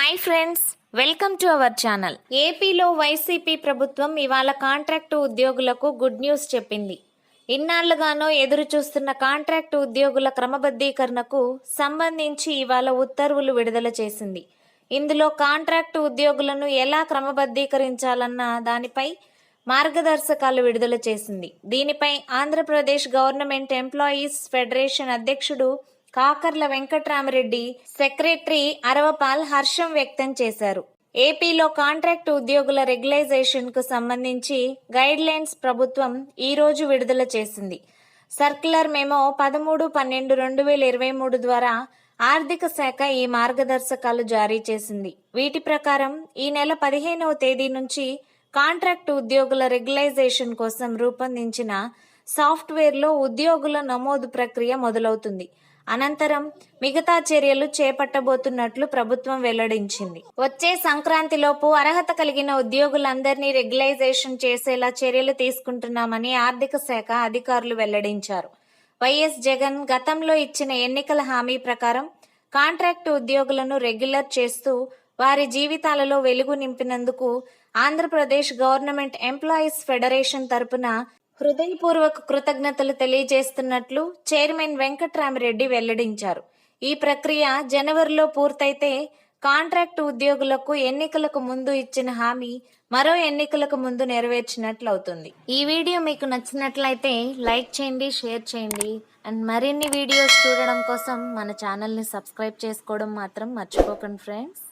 Hi friends, welcome to our channel. ఏపీలో YCP ప్రభుత్వం ఇవాళ కాంట్రాక్టు ఉద్యోగులకు గుడ్ న్యూస్ చెప్పింది. ఇన్నాళ్లుగానో ఎదురు చూస్తున్న కాంట్రాక్టు ఉద్యోగుల క్రమబద్ధీకరణకు సంబంధించి ఇవాళ ఉత్తర్వులు విడుదల చేసింది. ఇందులో కాంట్రాక్టు ఉద్యోగులను ఎలా క్రమబద్ధీకరించాలన్న దానిపై మార్గదర్శకాలు విడుదల చేసింది. దీనిపై ఆంధ్రప్రదేశ్ గవర్నమెంట్ ఎంప్లాయీస్ ఫెడరేషన్ అధ్యక్షుడు కాకర్ల వెంకట్రామరెడ్డి, సెక్రటరీ అరవపాల్ హర్షం వ్యక్తం చేశారు. ఏపీలో కాంట్రాక్టు ఉద్యోగుల రెగ్యులైజేషన్ కు సంబంధించి గైడ్ లైన్స్ ప్రభుత్వం ఈ రోజు విడుదల చేసింది. సర్క్యులర్ మెమో 13/12/2023 ద్వారా ఆర్థిక శాఖ ఈ మార్గదర్శకాలు జారీ చేసింది. వీటి ప్రకారం ఈ నెల 15వ తేదీ నుంచి కాంట్రాక్టు ఉద్యోగుల రెగ్యులైజేషన్ కోసం రూపొందించిన సాఫ్ట్వేర్లో ఉద్యోగుల నమోదు ప్రక్రియ మొదలవుతుంది. అనంతరం మిగతా చర్యలు చేపట్టబోతున్నట్లు ప్రభుత్వం వెల్లడించింది. వచ్చే సంక్రాంతిలోపు అర్హత కలిగిన ఉద్యోగులందరినీ రెగ్యులైజేషన్ చేసేలా చర్యలు తీసుకుంటున్నామని ఆర్థిక శాఖ అధికారులు వెల్లడించారు. వైఎస్ జగన్ గతంలో ఇచ్చిన ఎన్నికల హామీ ప్రకారం కాంట్రాక్టు ఉద్యోగులను రెగ్యులర్ చేస్తూ వారి జీవితాలలో వెలుగు నింపినందుకు ఆంధ్రప్రదేశ్ గవర్నమెంట్ ఎంప్లాయీస్ ఫెడరేషన్ తరపున హృదయపూర్వక కృతజ్ఞతలు తెలియజేస్తున్నట్లు చైర్మన్ వెంకట్రామరెడ్డి వెల్లడించారు. ఈ ప్రక్రియ జనవరిలో పూర్తయితే కాంట్రాక్టు ఉద్యోగులకు ఎన్నికలకు ముందు ఇచ్చిన హామీ మరో ఎన్నికలకు ముందు నెరవేర్చినట్లు అవుతుంది. ఈ వీడియో మీకు నచ్చినట్లయితే లైక్ చేయండి, షేర్ చేయండి. అండ్ మరిన్ని వీడియోస్ చూడడం కోసం మన ఛానల్ని సబ్స్క్రైబ్ చేసుకోవడం మాత్రం మర్చిపోకండి ఫ్రెండ్స్.